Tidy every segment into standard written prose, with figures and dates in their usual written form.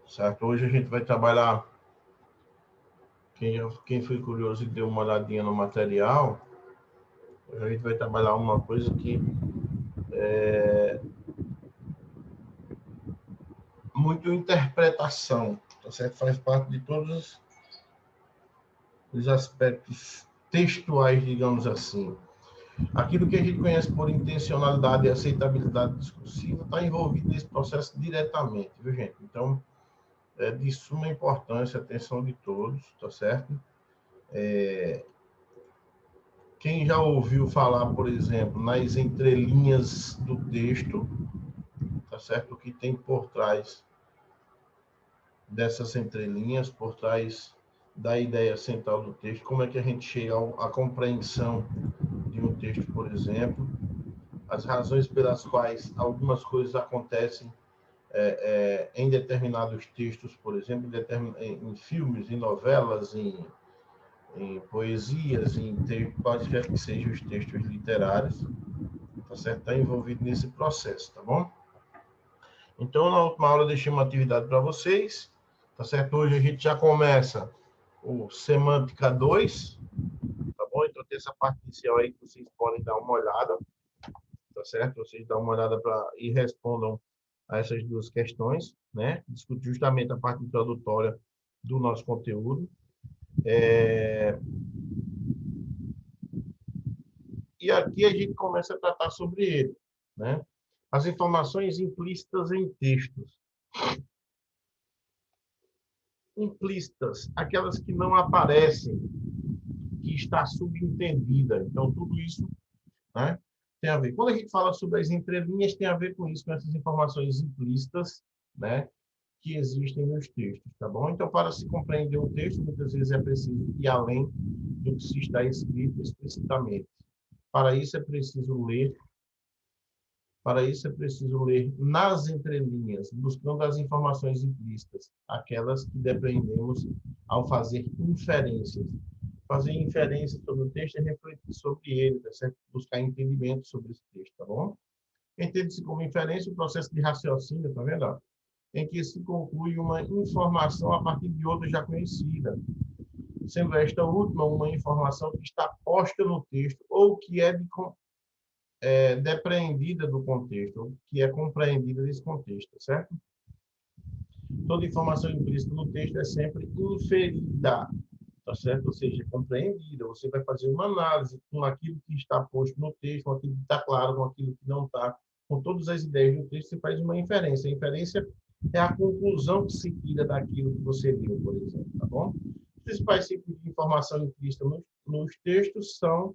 certo? Hoje a gente vai trabalhar, quem foi curioso e deu uma olhadinha no material, hoje a gente vai trabalhar uma coisa que é muito interpretação, tá certo? Faz parte de todos os aspectos textuais, digamos assim. Aquilo que a gente conhece por intencionalidade e aceitabilidade discursiva está envolvido nesse processo diretamente, viu, gente? Então, é de suma importância a atenção de todos, tá certo? Quem já ouviu falar, por exemplo, nas entrelinhas do texto, tá certo? O que tem por trás dessas entrelinhas, por trás da ideia central do texto, como é que a gente chega à compreensão de um texto, por exemplo, as razões pelas quais algumas coisas acontecem em determinados textos, por exemplo, em filmes, em novelas, em poesias, quaisquer que sejam os textos literários, tá certo? Está envolvido nesse processo, tá bom? Então, na última aula, eu deixei uma atividade para vocês, tá certo? Hoje a gente já começa o Semântica 2, tá bom? Então, tem essa parte inicial aí que vocês podem dar uma olhada, tá certo? Vocês dão uma olhada e respondam a essas duas questões, né? Discute justamente a parte introdutória do nosso conteúdo. E aqui a gente começa a tratar sobre ele, né? As informações implícitas em textos. Implícitas, aquelas que não aparecem, que está subentendida. Então, tudo isso, né, tem a ver. Quando a gente fala sobre as entrelinhas, tem a ver com isso, com essas informações implícitas, né, que existem nos textos, tá bom? Então, para se compreender o texto, muitas vezes é preciso ir além do que se está escrito explicitamente. Para isso é preciso ler nas entrelinhas, buscando as informações implícitas, aquelas que depreendemos ao fazer inferências. Fazer inferências sobre o texto é refletir sobre ele, tá certo? Buscar entendimento sobre esse texto, tá bom? Entende-se como inferência o processo de raciocínio, tá vendo? Em que se conclui uma informação a partir de outra já conhecida, sendo esta última uma informação que está posta no texto ou que depreendida do contexto, ou que é compreendida desse contexto, certo? Toda informação implícita no texto é sempre inferida, tá certo? Ou seja, compreendida. Você vai fazer uma análise com aquilo que está posto no texto, com aquilo que está claro, com aquilo que não está, com todas as ideias do texto, você faz uma inferência. A inferência é a conclusão que se tira daquilo que você leu, por exemplo, tá bom? Os principais tipos de informação implícita nos textos são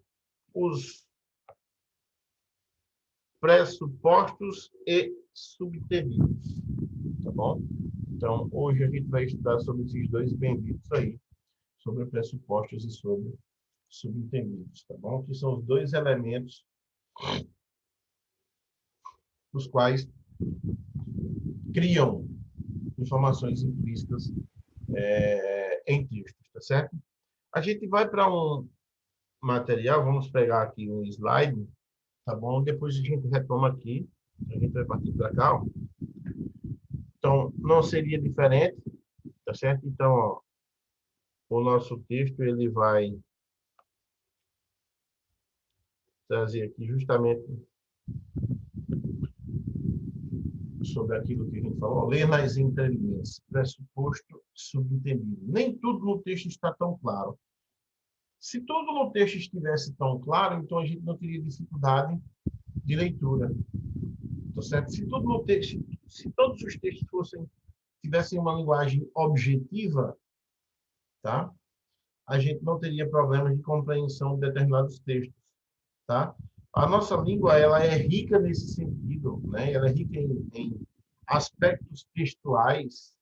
os pressupostos e subterrâneos, tá bom? Então, hoje a gente vai estudar sobre esses dois benditos aí, sobre pressupostos e sobre subentendidos, tá bom? Que são os dois elementos os quais criam informações implícitas em textos, tá certo? A gente vai para um material, vamos pegar aqui um slide, tá bom? Depois a gente retoma aqui, a gente vai partir para cá, ó. Então, não seria diferente, tá certo? Então, ó, o nosso texto, ele vai trazer aqui justamente sobre aquilo que a gente falou, ler nas entrelinhas, pressuposto subentendido. Nem tudo no texto está tão claro. Se tudo no texto estivesse tão claro, então a gente não teria dificuldade de leitura, tá certo? Se tudo no texto, se todos os textos tivessem uma linguagem objetiva, tá? A gente não teria problemas de compreensão de determinados textos, tá? A nossa língua, ela é rica nesse sentido, né? Ela é rica em aspectos textuais,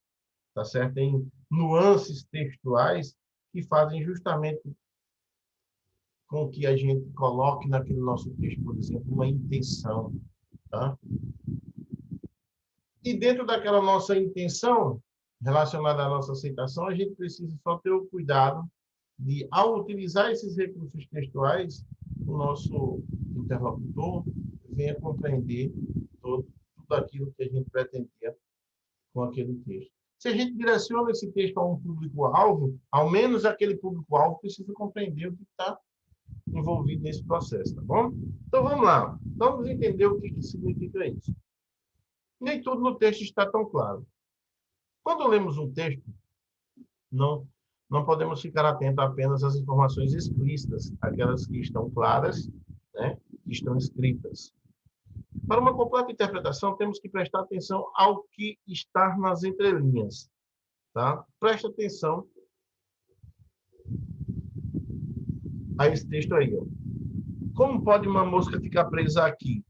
tá certo? Em nuances textuais que fazem justamente com que a gente coloque naquele nosso texto, por exemplo, uma intenção, tá? E dentro daquela nossa intenção relacionada à nossa aceitação, a gente precisa só ter o cuidado de, ao utilizar esses recursos textuais, o nosso interlocutor venha compreender tudo aquilo que a gente pretendia com aquele texto. Se a gente direciona esse texto a um público-alvo, ao menos aquele público-alvo precisa compreender o que está envolvido nesse processo, tá bom? Então, vamos lá. Vamos entender o que significa isso. Nem tudo no texto está tão claro. Quando lemos um texto, não podemos ficar atentos apenas às informações explícitas, aquelas que estão claras, né, que estão escritas. Para uma completa interpretação, temos que prestar atenção ao que está nas entrelinhas. Tá? Preste atenção a esse texto aí. Ó. Como pode uma mosca ficar presa aqui?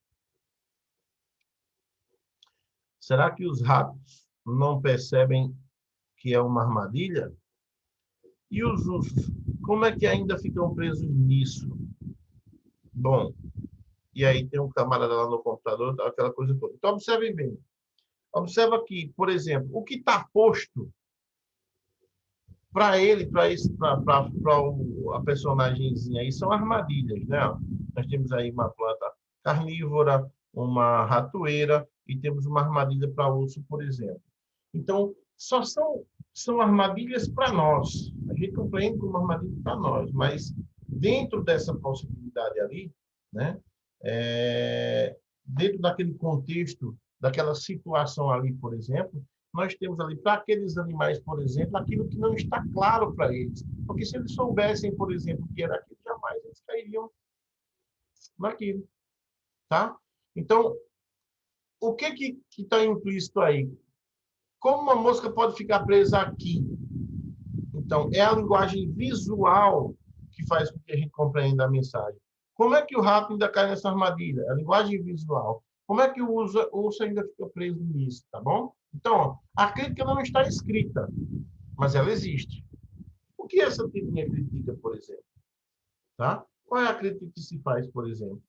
Será que os ratos não percebem que é uma armadilha? E os ursos, como é que ainda ficam presos nisso? Bom, e aí tem um camarada lá no computador, aquela coisa toda. Então, observem bem. Observa aqui, por exemplo, o que está posto para ele, para a personagemzinha aí, são armadilhas, né? Nós temos aí uma planta carnívora, uma ratoeira, e temos uma armadilha para urso, por exemplo. Então, só são armadilhas para nós. A gente compreende como armadilha para nós, mas dentro dessa possibilidade ali, né? Dentro daquele contexto, daquela situação ali, por exemplo, nós temos ali, para aqueles animais, por exemplo, aquilo que não está claro para eles. Porque se eles soubessem, por exemplo, o que era aquilo, jamais eles cairiam naquilo. Tá? Então, o que está implícito aí? Como uma mosca pode ficar presa aqui? Então, é a linguagem visual que faz com que a gente compreenda a mensagem. Como é que o rato ainda cai nessa armadilha? É a linguagem visual. Como é que o urso ainda fica preso nisso, tá bom? Então, ó, a crítica não está escrita, mas ela existe. O que essa tirinha critica, por exemplo? Tá? Qual é a crítica que se faz, por exemplo?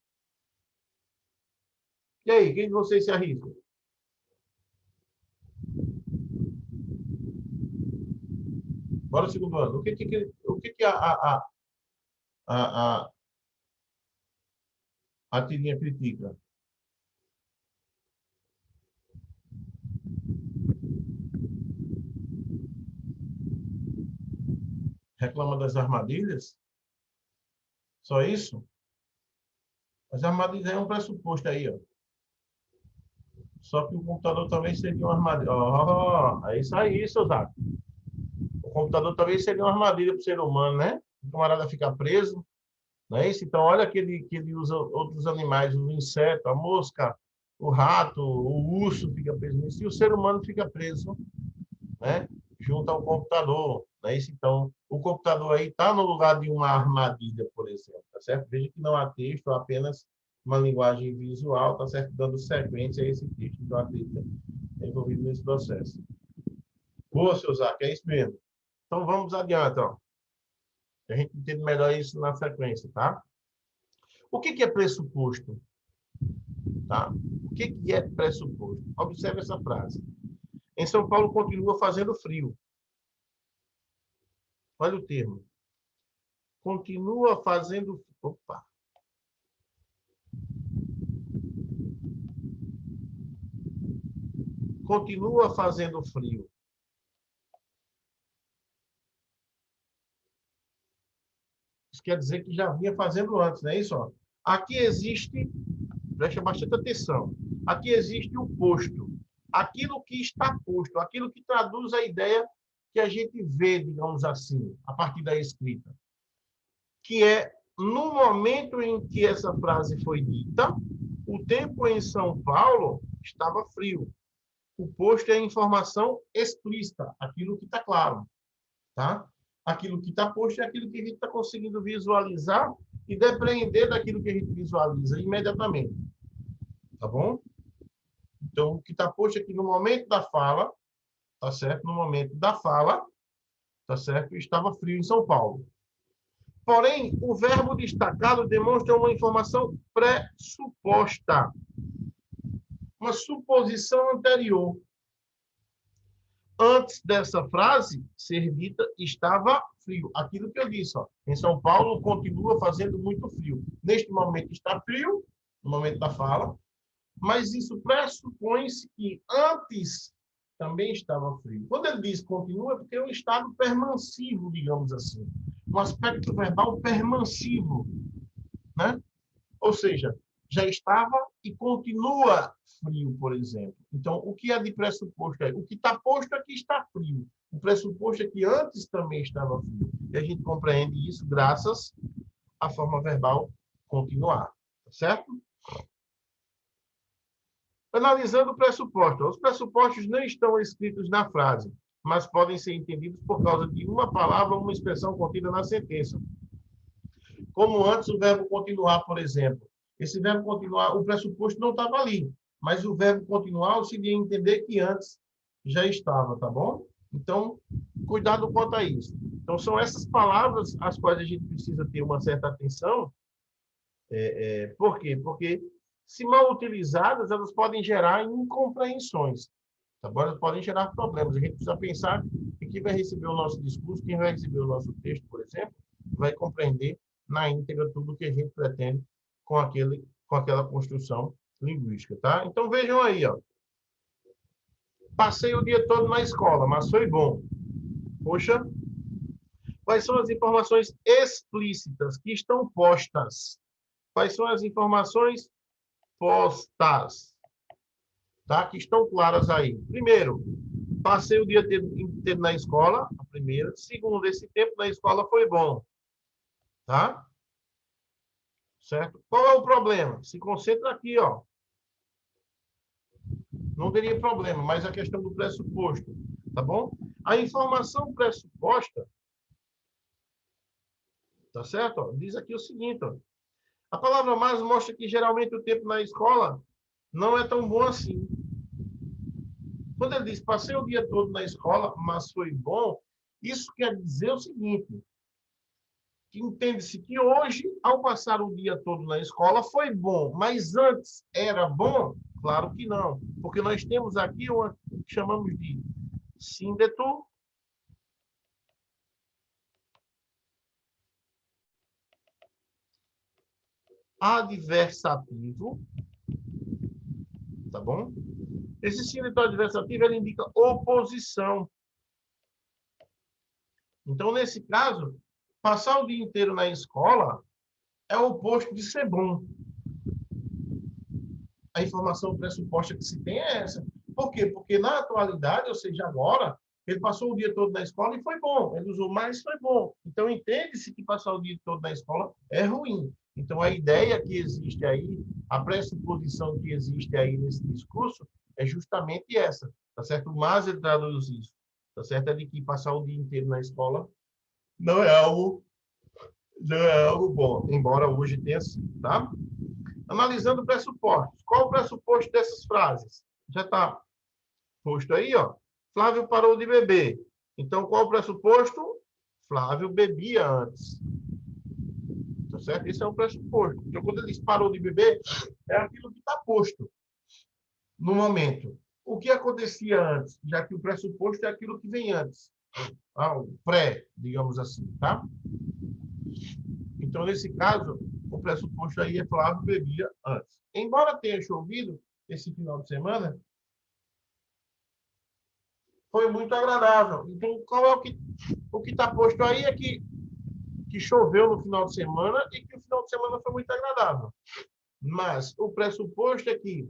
E aí, quem de vocês se arrisca? Bora, segundo ano. O que a tirinha critica? Reclama das armadilhas? Só isso? As armadilhas é um pressuposto aí, ó. Só que o computador também seria uma armadilha. Oh, é isso aí, seu Zaco. O computador também seria uma armadilha para o ser humano, né? O camarada ficar preso, não é isso? Então, olha que ele usa outros animais, o inseto, a mosca, o rato, o urso fica preso nisso, e o ser humano fica preso, né? Junto ao computador, não é isso? Então, o computador aí está no lugar de uma armadilha, por exemplo, tá certo? Veja que não há texto, há apenas uma linguagem visual, tá certo? Dando sequência a esse texto. Então, a crítica é envolvida nesse processo. Boa, seu Zac, é isso mesmo. Então, vamos adiante, ó. A gente entende melhor isso na sequência, tá? O que é pressuposto? Tá? O que é pressuposto? Observe essa frase. Em São Paulo continua fazendo frio. Olha o termo. Continua fazendo... Opa! Continua fazendo frio. Isso quer dizer que já vinha fazendo antes, não é isso? Ó? Aqui existe, preste bastante atenção, aqui existe o posto. Aquilo que está posto, aquilo que traduz a ideia que a gente vê, digamos assim, a partir da escrita. Que é, no momento em que essa frase foi dita, o tempo em São Paulo estava frio. O posto é a informação explícita, aquilo que está claro. Tá? Aquilo que está posto é aquilo que a gente está conseguindo visualizar e depreender daquilo que a gente visualiza imediatamente. Tá bom? Então, o que está posto aqui no momento da fala, tá certo? No momento da fala, tá certo? Estava frio em São Paulo. Porém, o verbo destacado demonstra uma informação pressuposta, uma suposição anterior. Antes dessa frase ser dita, estava frio. Aquilo que eu disse, ó, em São Paulo continua fazendo muito frio. Neste momento está frio, no momento da fala, mas isso pressupõe-se que antes também estava frio. Quando ele diz continua, é porque é um estado permansivo, digamos assim. Um aspecto verbal permansivo, né? Ou seja, já estava e continua frio, por exemplo. Então, o que é de pressuposto aí? O que está posto é que está frio. O pressuposto é que antes também estava frio. E a gente compreende isso graças à forma verbal continuar. Tá certo? Analisando o pressuposto. Os pressupostos não estão escritos na frase, mas podem ser entendidos por causa de uma palavra ou uma expressão contida na sentença. Como antes o verbo continuar, por exemplo. Esse verbo continuar, o pressuposto não estava ali, mas o verbo continuar auxilia a entender que antes já estava, tá bom? Então, cuidado quanto a isso. Então, são essas palavras às quais a gente precisa ter uma certa atenção. Por quê? Porque, se mal utilizadas, elas podem gerar incompreensões. Tá bom? Elas podem gerar problemas. A gente precisa pensar que quem vai receber o nosso discurso, quem vai receber o nosso texto, por exemplo, vai compreender na íntegra tudo o que a gente pretende com aquela construção linguística, tá? Então vejam aí, ó. Passei o dia todo na escola, mas foi bom. Poxa, quais são as informações explícitas que estão postas? Quais são as informações postas, tá? Que estão claras aí. Primeiro, passei o dia inteiro na escola, a primeira. Segundo, esse tempo na escola foi bom, tá? Certo? Qual é o problema? Se concentra aqui, ó. Não teria problema, mas a questão do pressuposto, tá bom? A informação pressuposta, tá certo? Ó, diz aqui o seguinte, ó. A palavra mais mostra que geralmente o tempo na escola não é tão bom assim. Quando ele diz, passei o dia todo na escola, mas foi bom, isso quer dizer o seguinte, que entende-se que hoje, ao passar o dia todo na escola, foi bom, mas antes era bom? Claro que não, porque nós temos aqui o que chamamos de síndeto adversativo, tá bom? Esse síndeto adversativo, ele indica oposição. Então, nesse caso, passar o dia inteiro na escola é o oposto de ser bom. A informação pressuposta que se tem é essa. Por quê? Porque na atualidade, ou seja, agora, ele passou o dia todo na escola e foi bom. Ele usou mais, foi bom. Então, entende-se que passar o dia todo na escola é ruim. Então, a ideia que existe aí, a pressuposição que existe aí nesse discurso é justamente essa, tá certo? Mas ele traduz isso, tá certo? É de que passar o dia inteiro na escola não é algo bom, embora hoje tenha sido, tá? Analisando pressupostos. Qual o pressuposto dessas frases? Já está posto aí, ó. Flávio parou de beber. Então, qual o pressuposto? Flávio bebia antes. Tá certo? Esse é o pressuposto. Então, quando ele diz parou de beber, é aquilo que está posto no momento. O que acontecia antes? Já que o pressuposto é aquilo que vem antes. O pré, digamos assim, tá? Então, nesse caso, o pressuposto aí é Flávio bebia antes. Embora tenha chovido esse final de semana, foi muito agradável. Então, qual é o que está posto aí é que choveu no final de semana e que o final de semana foi muito agradável. Mas o pressuposto é que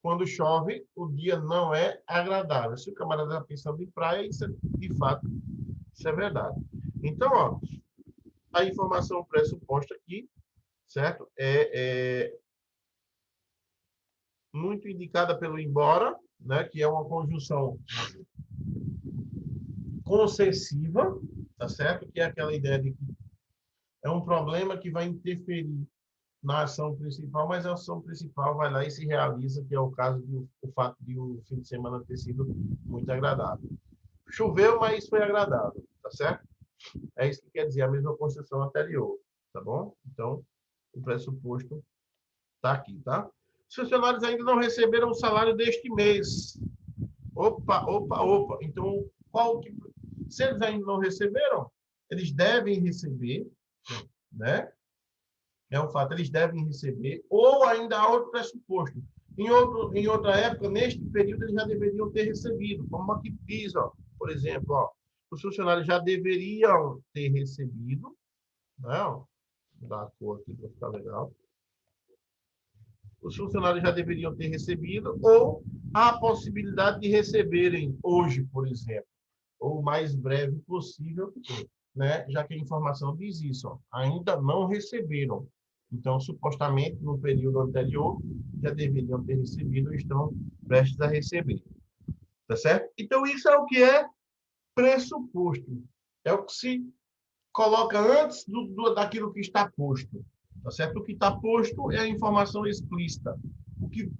quando chove, o dia não é agradável. Se o camarada está pensando em praia, isso é, de fato, isso é verdade. Então, ó, a informação pressuposta aqui, certo? É muito indicada pelo embora, né? Que é uma conjunção concessiva, tá certo? Que é aquela ideia de que é um problema que vai interferir na ação principal, mas a ação principal vai lá e se realiza, que é o caso do o fato de o fim de semana ter sido muito agradável. Choveu, mas foi agradável, tá certo? É isso que quer dizer a mesma construção anterior, tá bom? Então, o pressuposto está aqui, tá? Os funcionários ainda não receberam o salário deste mês. Opa, opa, opa. Então, se eles ainda não receberam, eles devem receber, né? É um fato, eles devem receber, ou ainda há outro pressuposto. Em outra época, neste período, eles já deveriam ter recebido, como aqui diz, ó, por exemplo, ó, os funcionários já deveriam ter recebido, né? Ó, vou dar a cor aqui para ficar legal. Os funcionários já deveriam ter recebido, ou há a possibilidade de receberem hoje, por exemplo, ou o mais breve possível, né? Já que a informação diz isso, ó, ainda não receberam. Então, supostamente, no período anterior, já deveriam ter recebido ou estão prestes a receber. Tá certo? Então, isso é o que é pressuposto. É o que se coloca antes daquilo que está posto. Tá certo? O que está posto é a informação explícita. O que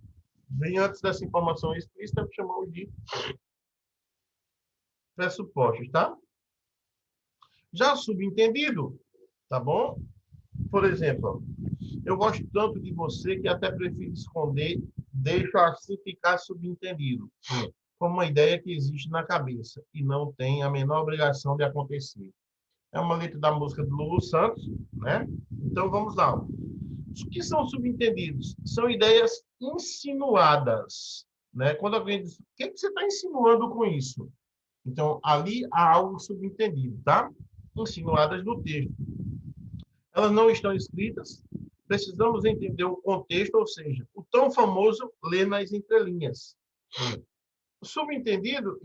vem antes dessa informação explícita chamamos de pressupostos, tá? Já subentendido, tá bom? Por exemplo, eu gosto tanto de você que até prefiro esconder, deixo assim ficar subentendido, como uma ideia que existe na cabeça e não tem a menor obrigação de acontecer. É uma letra da música do Lulu Santos, né? Então vamos lá. Os que são subentendidos são ideias insinuadas, né? Quando alguém diz, o que você está insinuando com isso? Então ali há algo subentendido, tá? Insinuadas no texto. Elas não estão escritas, precisamos entender o contexto, ou seja, o tão famoso ler nas entrelinhas. Os subentendidos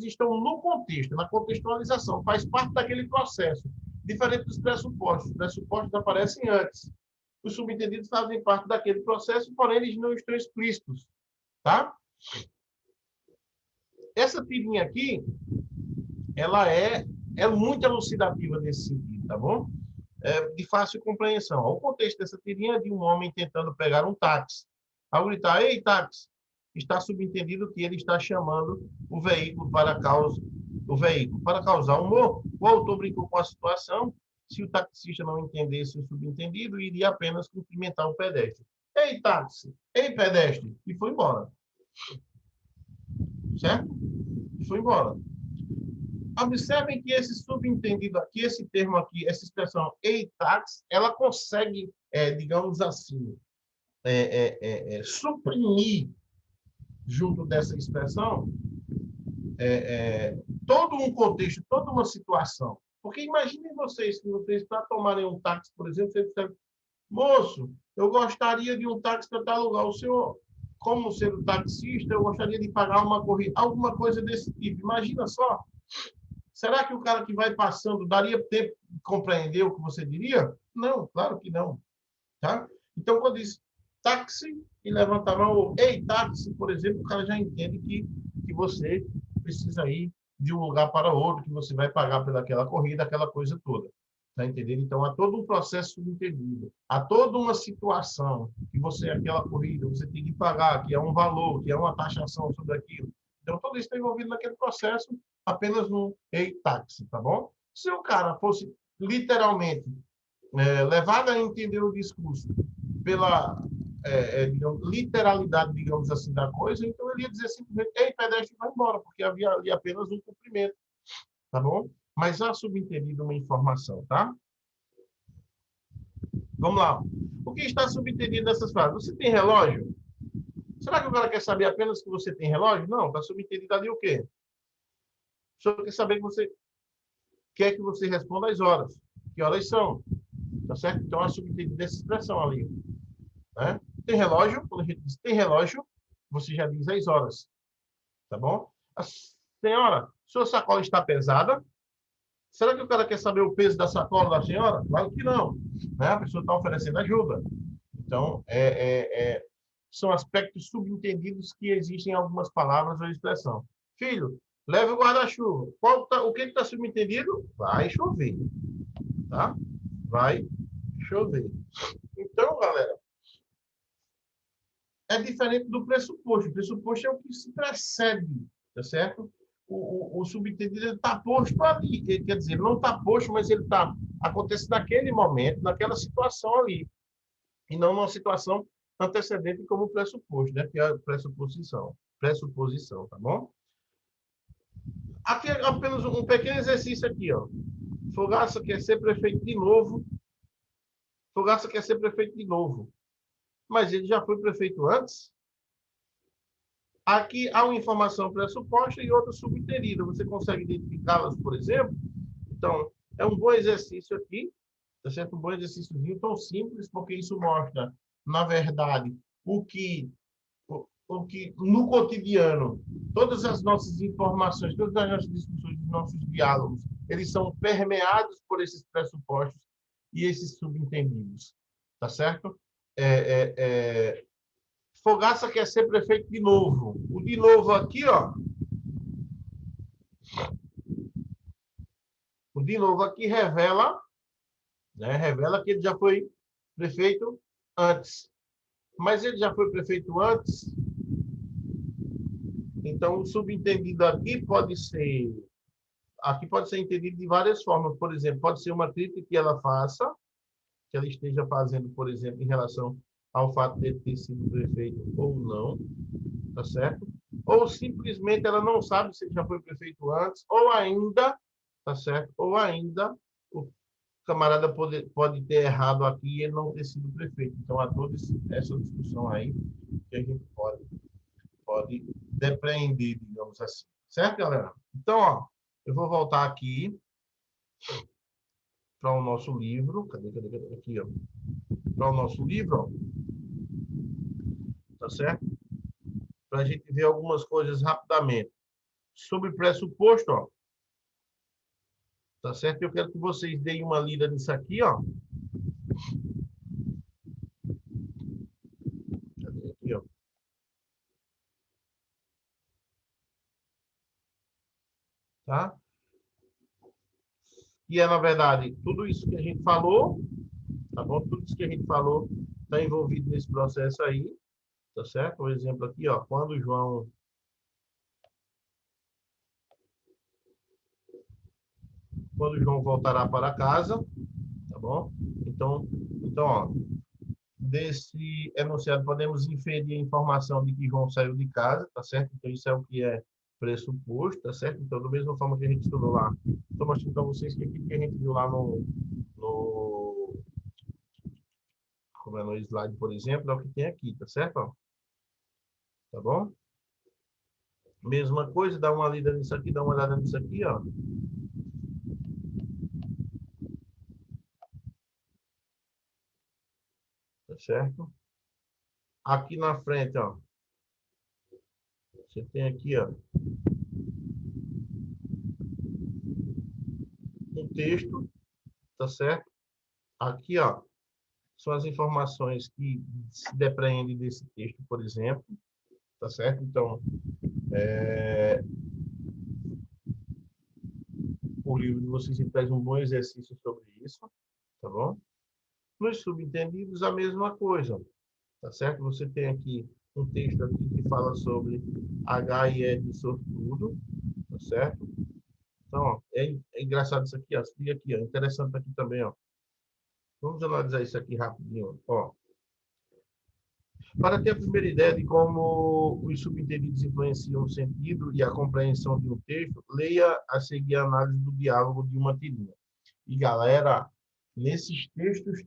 estão no contexto, na contextualização, faz parte daquele processo, diferente dos pressupostos. Os pressupostos aparecem antes. Os subentendidos fazem parte daquele processo, porém eles não estão explícitos. Tá? Essa tirinha aqui, ela é muito elucidativa nesse sentido, tá bom? É de fácil compreensão. O contexto dessa tirinha é de um homem tentando pegar um táxi. Ao gritar, ei, táxi, está subentendido que ele está chamando o veículo para causar humor. O autor brincou com a situação. Se o taxista não entendesse o subentendido, iria apenas cumprimentar o pedestre. Ei, táxi! Ei, pedestre! E foi embora. Certo? E foi embora. Observem que esse subentendido aqui, esse termo aqui, essa expressão ei, táxi, ela consegue, digamos assim, suprimir junto dessa expressão todo um contexto, toda uma situação. Porque imaginem vocês, que vocês, para tomarem um táxi, por exemplo, vocês disserem, moço, eu gostaria de um táxi para tal lugar. O senhor, como sendo taxista, eu gostaria de pagar uma corrida, alguma coisa desse tipo. Imagina só. Será que o cara que vai passando daria tempo de compreender o que você diria? Não, claro que não. Tá? Então, quando diz táxi e levanta a mão, ou ei, táxi, por exemplo, o cara já entende que você precisa ir de um lugar para outro, que você vai pagar pelaquela corrida, aquela coisa toda. Tá entendendo? Então, há todo um processo subentendido. Há toda uma situação que você, aquela corrida, você tem que pagar, que é um valor, que é uma taxação sobre aquilo. Então, tudo isso está envolvido naquele processo, apenas no ei, táxi, tá bom? Se o cara fosse literalmente levado a entender o discurso pela digamos, literalidade, digamos assim, da coisa, então ele ia dizer simplesmente, ei, pedestre, vai embora, porque havia ali apenas um cumprimento, tá bom? Mas há subentendido uma informação, tá? Vamos lá. O que está subentendido nessas frases? Você tem relógio? Será que o cara quer saber apenas que você tem relógio? Não, está subentendido ali o quê? O senhor quer saber que você quer que você responda as horas. Que horas são? Tá certo? Então, há subentendido essa expressão ali. Né? Tem relógio? Quando a gente diz tem relógio, você já diz as horas. Tá bom? A senhora, sua sacola está pesada? Será que o cara quer saber o peso da sacola da senhora? Claro que não. Né? A pessoa está oferecendo ajuda. Então, são aspectos subentendidos que existem em algumas palavras ou expressão. Filho, leve o guarda-chuva. O que está subentendido? Vai chover. Tá? Vai chover. Então, galera, é diferente do pressuposto. O pressuposto é o que se precede, tá certo? O subentendido está posto ali. Quer dizer, ele não está posto, mas ele está acontece naquele momento, naquela situação ali. E não numa situação antecedente como pressuposto, né? Que é a pressuposição. Pressuposição, tá bom? Aqui é apenas um pequeno exercício aqui, ó. Fogaça quer ser prefeito de novo. Fogaça quer ser prefeito de novo. mas ele já foi prefeito antes. Aqui há uma informação pressuposta e outra subentendida. Você consegue identificá-las, por exemplo? Então, é um bom exercício aqui, tá certo? Um bom exercíciozinho tão simples, porque isso mostra, na verdade, o que no cotidiano, todas as nossas informações, todas as nossas discussões, os nossos diálogos, eles são permeados por esses pressupostos e esses subentendidos, tá certo? Fogaça quer ser prefeito de novo. O de novo aqui, ó. O de novo aqui revela, né? Revela que ele já foi prefeito antes. Mas ele já foi prefeito antes. Então, o subentendido aqui pode ser entendido de várias formas. Por exemplo, pode ser uma crítica que ela faça, que ela esteja fazendo, por exemplo, em relação ao fato de ele ter sido prefeito ou não, tá certo? Ou simplesmente ela não sabe se ele já foi prefeito antes, ou ainda, tá certo? Ou ainda o camarada pode ter errado aqui e ele não ter sido prefeito. Então, há toda essa discussão aí que a gente pode depreender, digamos assim. Certo, galera? Então, ó, eu vou voltar aqui para o nosso livro. Cadê? Aqui, ó. Para o nosso livro, ó. Tá certo? Para a gente ver algumas coisas rapidamente. Sobre pressuposto, ó. Tá certo? Eu quero que vocês deem uma lida nisso aqui, ó. Cadê aqui, ó? Tá? Que é, na verdade, tudo isso que a gente falou, tá bom? Tudo isso que a gente falou está envolvido nesse processo aí, tá certo? Um exemplo aqui, ó. Quando o João voltará para casa, tá bom? Então, ó, desse enunciado podemos inferir a informação de que João saiu de casa, tá certo? Então, isso é o que é pressuposto, tá certo? Então, da mesma forma que a gente estudou lá, estou mostrando para vocês que aquilo que a gente viu lá como é no slide, por exemplo, é o que tem aqui, tá certo? Ó, tá bom? Mesma coisa, dá uma lida nisso aqui, dá uma olhada nisso aqui, ó. Tá certo? Aqui na frente, ó. Você tem aqui, ó, um texto, tá certo? Aqui, ó, são as informações que se depreendem desse texto, por exemplo, tá certo? Então, o livro de vocês traz um bom exercício sobre isso, tá bom? Nos subentendidos, a mesma coisa, tá certo? Você tem aqui um texto aqui que fala sobre H e E de sortudo, tá certo? Então, ó, é engraçado isso aqui, ó. Se liga aqui, ó. Interessante aqui também, ó. Vamos analisar isso aqui rapidinho, ó. Para ter a primeira ideia de como os subentendidos influenciam o sentido e a compreensão de um texto, leia a seguir a análise do diálogo de uma tirinha. E, galera, nesses textos,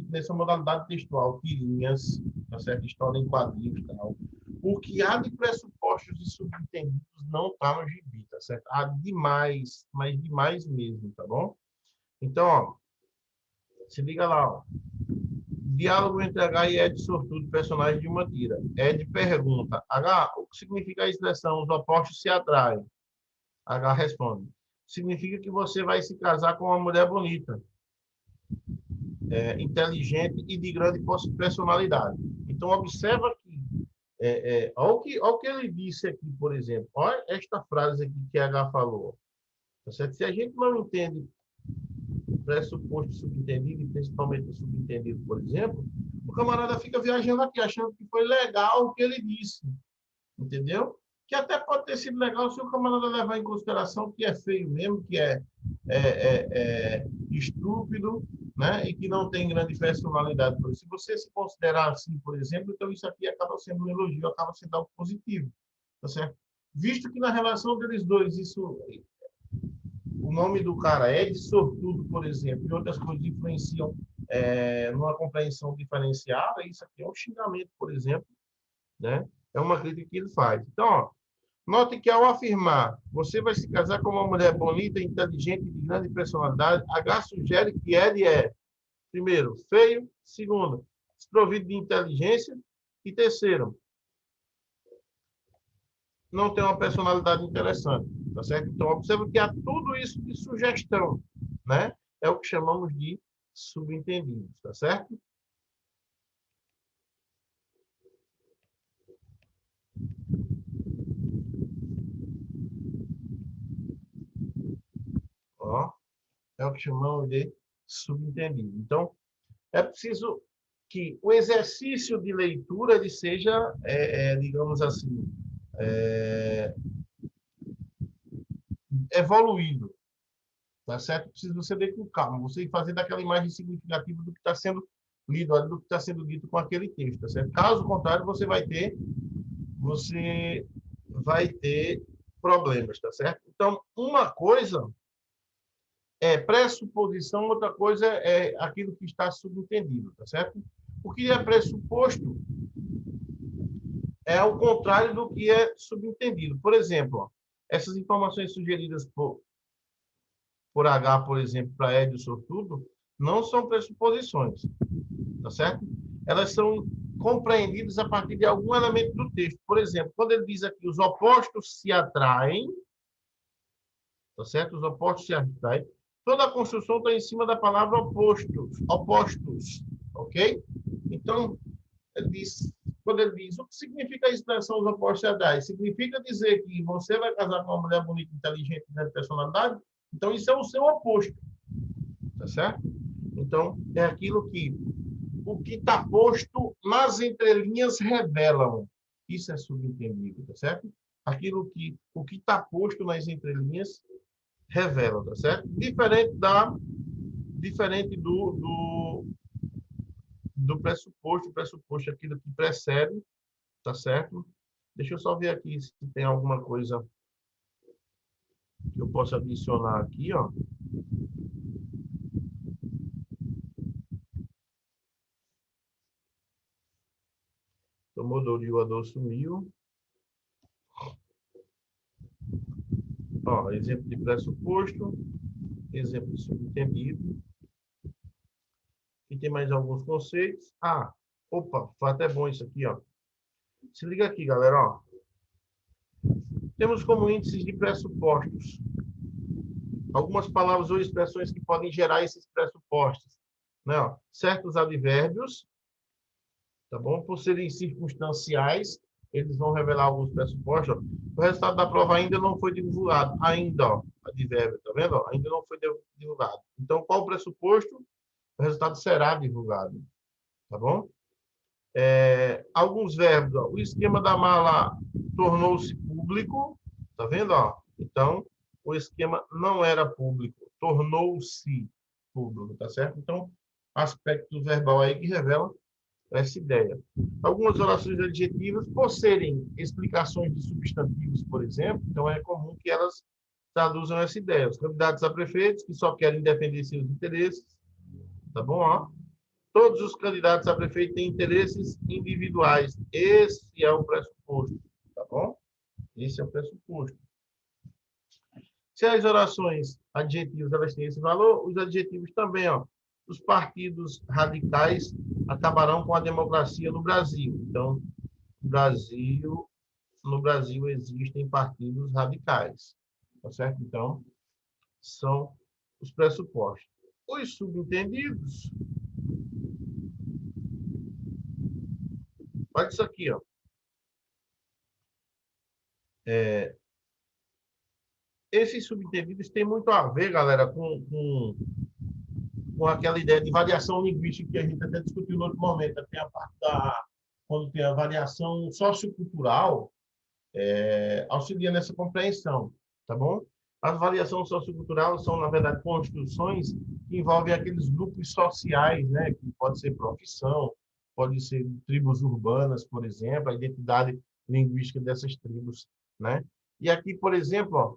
nessa modalidade textual, tirinhas, tá certo? História em quadrinhos e tal, o que há de pressupostos e subentendidos não está no gibi, tá certo? Há demais, mas demais mesmo, tá bom? Então, ó, se liga lá, ó. Diálogo entre H e Ed Sortudo, personagem de uma tira. Ed pergunta: H, o que significa a expressão os opostos se atraem? H responde: significa que você vai se casar com uma mulher bonita, inteligente e de grande personalidade. Então, observa que, olha o que ele disse aqui, por exemplo. Olha esta frase aqui que H falou. Tá certo? Se a gente não entende pressuposto subentendido, e principalmente o subentendido, por exemplo, o camarada fica viajando aqui, achando que foi legal o que ele disse, entendeu? Que até pode ter sido legal se o camarada levar em consideração que é feio mesmo, que é estúpido, né? E que não tem grande personalidade. Se você se considerar assim, por exemplo, então isso aqui acaba sendo um elogio, acaba sendo algo positivo, tá certo? Visto que na relação deles dois, o nome do cara é de sortudo, por exemplo, e outras coisas influenciam numa compreensão diferenciada, isso aqui é um xingamento, por exemplo, né? É uma crítica que ele faz. Então, ó, note que ao afirmar você vai se casar com uma mulher bonita, inteligente, de grande personalidade, H sugere que ele é, primeiro, feio, segundo, desprovido de inteligência e terceiro, não tem uma personalidade interessante, tá certo? Então, observa que há tudo isso de sugestão, né? É o que chamamos de subentendidos, tá certo? Ó, é o que chamamos de subentendido. Então, é preciso que o exercício de leitura ele seja, digamos assim, evoluído, tá certo? Precisa você ler com calma, você fazer daquela imagem significativa do que está sendo lido, do que está sendo dito com aquele texto, tá certo? Caso contrário, você vai ter problemas, tá certo? Então, uma coisa é pressuposição, outra coisa é aquilo que está subentendido, tá certo? O que é pressuposto é o contrário do que é subentendido. Por exemplo, ó, essas informações sugeridas por H, por exemplo, para Ed sortudo, não são pressuposições, tá certo? Elas são compreendidas a partir de algum elemento do texto. Por exemplo, quando ele diz aqui os opostos se atraem, tá certo? Os opostos se atraem. Toda a construção está em cima da palavra opostos, ok? Então, quando ele diz, o que significa a expressão os opostos se atraem? Significa dizer que você vai casar com uma mulher bonita, inteligente, de personalidade, então isso é o seu oposto, tá certo? Então, é aquilo que o que está posto nas entrelinhas revelam. Isso é subentendido, tá certo? O que está posto nas entrelinhas revela, tá certo? Diferente do pressuposto. O pressuposto é aquilo que precede, tá certo? Deixa eu só ver aqui se tem alguma coisa que eu possa adicionar aqui, ó. Tomou Doril, a dor sumiu. Ó, exemplo de pressuposto, exemplo de subentendido. E tem mais alguns conceitos. Opa, foi até bom isso aqui, ó. Se liga aqui, galera, ó. Temos como índices de pressupostos algumas palavras ou expressões que podem gerar esses pressupostos, né? Ó, certos advérbios, tá bom? Por serem circunstanciais, eles vão revelar alguns pressupostos. Ó. O resultado da prova ainda não foi divulgado. Ainda, ó, advérbio, tá vendo? Ó, ainda não foi divulgado. Então, qual o pressuposto? O resultado será divulgado, tá bom? Alguns verbos, ó, o esquema da mala tornou-se público, tá vendo? Ó? Então, o esquema não era público, tornou-se público, tá certo? Então, aspecto verbal aí que revela essa ideia. Algumas orações adjetivas, por serem explicações de substantivos, por exemplo, então é comum que elas traduzam essa ideia. Os candidatos a prefeitos que só querem defender seus interesses, tá bom? Ó? Todos os candidatos a prefeito têm interesses individuais. Esse é o pressuposto, tá bom? Esse é o pressuposto. Se as orações adjetivas elas têm esse valor, os adjetivos também, ó. Os partidos radicais acabarão com a democracia no Brasil. Então, no Brasil existem partidos radicais, tá certo? Então, são os pressupostos. Os subentendidos, olha isso aqui, ó. Esses subentendidos têm muito a ver, galera, com aquela ideia de variação linguística que a gente até discutiu no outro momento. Tem a parte quando tem a variação sociocultural, auxilia nessa compreensão, tá bom? As variações socioculturais são, na verdade, construções que envolvem aqueles grupos sociais, né? Que pode ser profissão, pode ser tribos urbanas, por exemplo, a identidade linguística dessas tribos, né? E aqui, por exemplo, ó,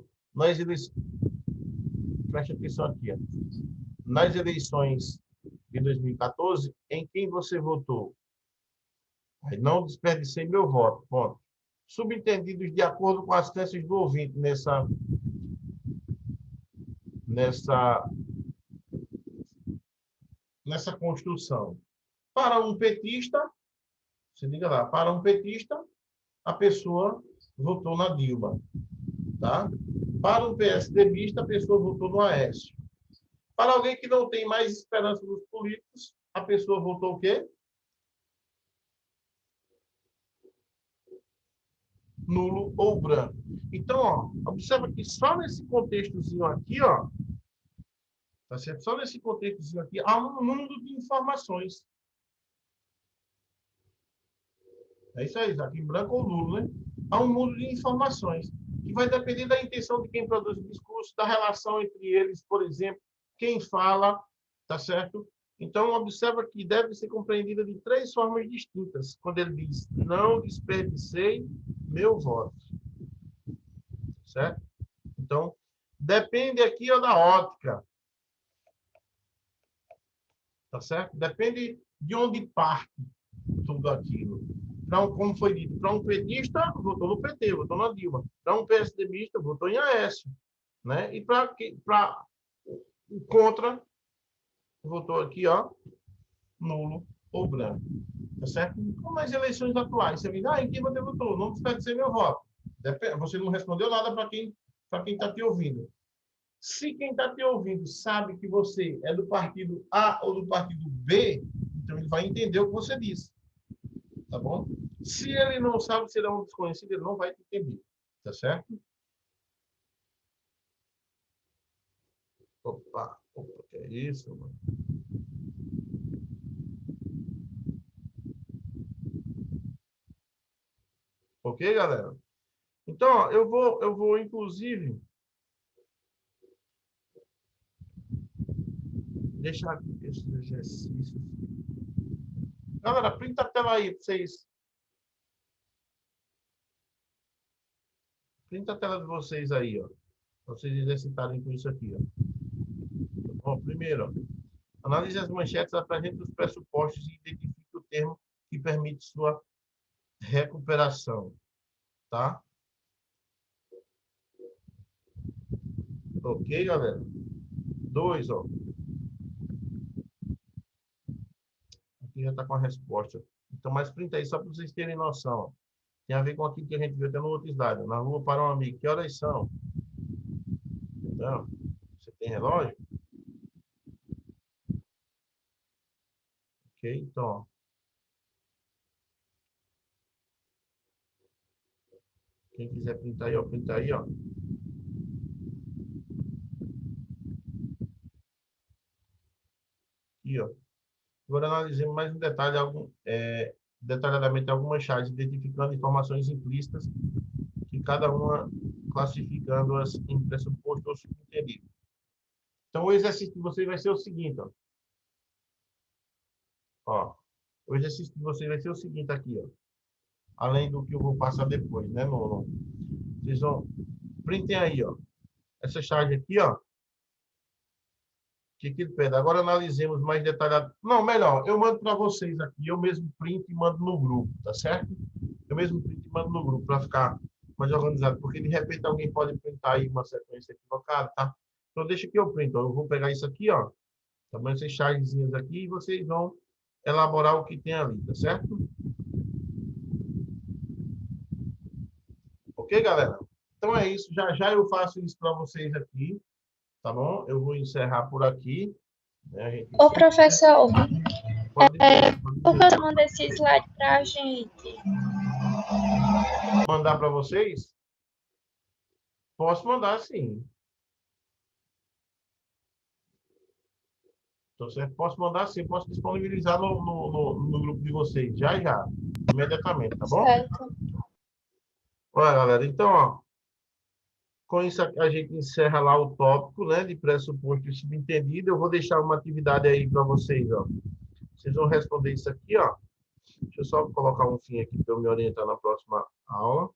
preste atenção aqui, ó. Nas eleições de 2014, em quem você votou? Aí não desperdicei meu voto. Ponto. Subentendidos de acordo com as crenças do ouvinte nessa, nessa construção. Para um petista, você diga lá, para um petista, a pessoa votou na Dilma. Tá? Para um PSDBista, a pessoa votou no Aécio. Para alguém que não tem mais esperança nos políticos, a pessoa votou o quê? Nulo ou branco. Então, ó, observa que só nesse contextozinho aqui, ó, tá certo? Só nesse contextozinho aqui, há um mundo de informações. É isso aí, Isaac, em branco ou nulo, né? Há um mundo de informações que vai depender da intenção de quem produz o discurso, da relação entre eles, por exemplo, quem fala, tá certo? Então, observa que deve ser compreendida de três formas distintas, quando ele diz, não desperdicei meu voto, certo? Então, depende aqui ó, da ótica, tá certo? Depende de onde parte tudo aquilo. Então, como foi dito, para um petista, votou no PT, votou na Dilma. Para um PSDBista, votou em Aécio. Né? E para o contra, votou aqui, ó, nulo ou branco. Tá certo? Como as eleições atuais, você me diz, em quem você votou? Não desperdicei meu voto. Você não respondeu nada para quem está te ouvindo. Se quem está te ouvindo sabe que você é do partido A ou do partido B, então ele vai entender o que você disse. Tá bom? Se ele não sabe, se ele é um desconhecido, ele não vai te entender. Tá certo? Opa, que é isso, mano? Ok, galera? Então, ó, eu vou, inclusive, deixar aqui esses exercícios. Galera, printa a tela aí, pra vocês. Printa a tela de vocês aí, ó. Pra vocês exercitarem com isso aqui, ó. Bom, primeiro, ó, analise as manchetes, apresente os pressupostos e identifique o termo que permite sua recuperação, tá? Ok, galera? Dois, ó. Aqui já está com a resposta. Então, mas printa aí só para vocês terem noção. Tem a ver com aquilo que a gente viu até no outro slide. Na rua para um amigo. Que horas são? Não. Você tem relógio? Ok, então, ó. Quem quiser printar aí, ó, printa aí, ó. Aqui, ó. Agora analisemos mais um detalhe, detalhadamente algumas chaves, identificando informações implícitas que cada uma classificando-as em pressuposto ou subentendido. Então, o exercício de vocês vai ser o seguinte, ó. Ó, o exercício de vocês vai ser o seguinte aqui, ó. Além do que eu vou passar depois, né? Vocês vão, printem aí, ó. Essa charge aqui, ó. Que ele pede. Agora analisemos mais detalhado. Não, melhor, eu mando para vocês aqui, eu mesmo print e mando no grupo, tá certo? Eu mesmo print e mando no grupo para ficar mais organizado, porque de repente alguém pode printar aí uma sequência equivocada, tá? Então deixa que eu printo, ó. Eu vou pegar isso aqui, ó. Tá bom? Essas chargezinhas aqui e vocês vão elaborar o que tem ali, tá certo? Ok, galera? Então é isso. Já já eu faço isso para vocês aqui, tá bom? Eu vou encerrar por aqui. Né? A gente Ô, professor, pode dizer, pode por dizer. que você manda esse slide pra gente? Mandar para vocês? Posso mandar, sim. Então, certo? Posso mandar, sim. Posso disponibilizar no grupo de vocês. Já, já. Imediatamente, tá bom? Certo. Olha, galera. Então, ó, com isso a gente encerra lá o tópico, né, de pressuposto e subentendido. Eu vou deixar uma atividade aí para vocês, ó. Vocês vão responder isso aqui, ó. Deixa eu só colocar um fim aqui para eu me orientar na próxima aula,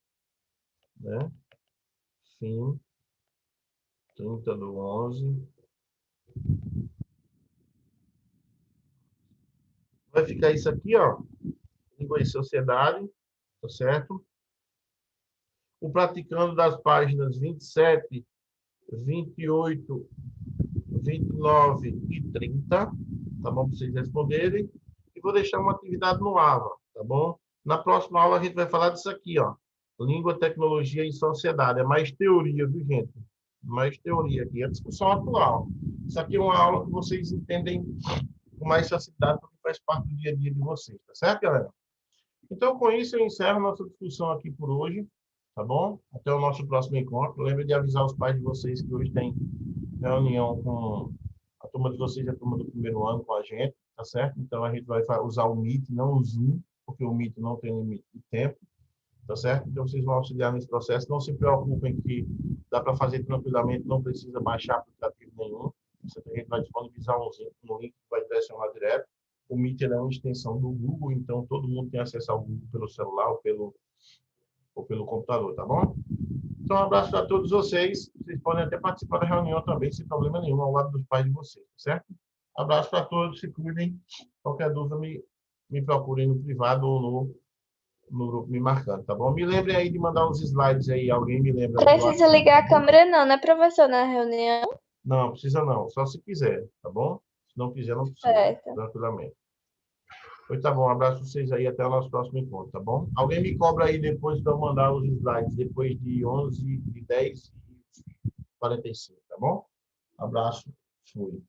né? Fim, 30/11. vai ficar isso aqui, ó. Língua e sociedade, tá certo? O praticando das páginas 27, 28, 29 e 30, tá bom? Para vocês responderem. E vou deixar uma atividade no AVA, tá bom? Na próxima aula a gente vai falar disso aqui, ó. Língua, tecnologia e sociedade. É mais teoria, viu, gente? Mais teoria aqui. É discussão atual. Isso aqui é uma aula que vocês entendem com mais facilidade, porque faz parte do dia a dia de vocês, tá certo, galera? Então, com isso, eu encerro nossa discussão aqui por hoje, tá bom? Até o nosso próximo encontro. Lembre de avisar os pais de vocês que hoje tem reunião com a turma de vocês e a turma do primeiro ano com a gente, tá certo? Então, a gente vai usar o Meet, não o Zoom, porque o Meet não tem limite de tempo, tá certo? Então, vocês vão auxiliar nesse processo. Não se preocupem que dá para fazer tranquilamente, não precisa baixar aplicativo nenhum. A gente vai disponibilizar um link que vai direcionar direto. O Meet é uma extensão do Google, então todo mundo tem acesso ao Google pelo celular ou pelo computador, tá bom? Então, um abraço para todos vocês. Vocês podem até participar da reunião também, sem problema nenhum, ao lado dos pais de vocês, certo? Abraço para todos, se cuidem. Qualquer dúvida, me procurem no privado ou no grupo me marcando, tá bom? Me lembrem aí de mandar uns slides aí, alguém me lembra aí do Precisa WhatsApp, ligar tá a bom? câmera não, né, professor, na reunião? Não, precisa não, só se quiser, tá bom? Se não quiser, não precisa, Certo. tranquilamente. Pois tá bom, um abraço para vocês aí, até o nosso próximo encontro, tá bom? Alguém me cobra aí depois para eu mandar os slides, depois de 11, de 10 e 45, tá bom? Abraço, fui.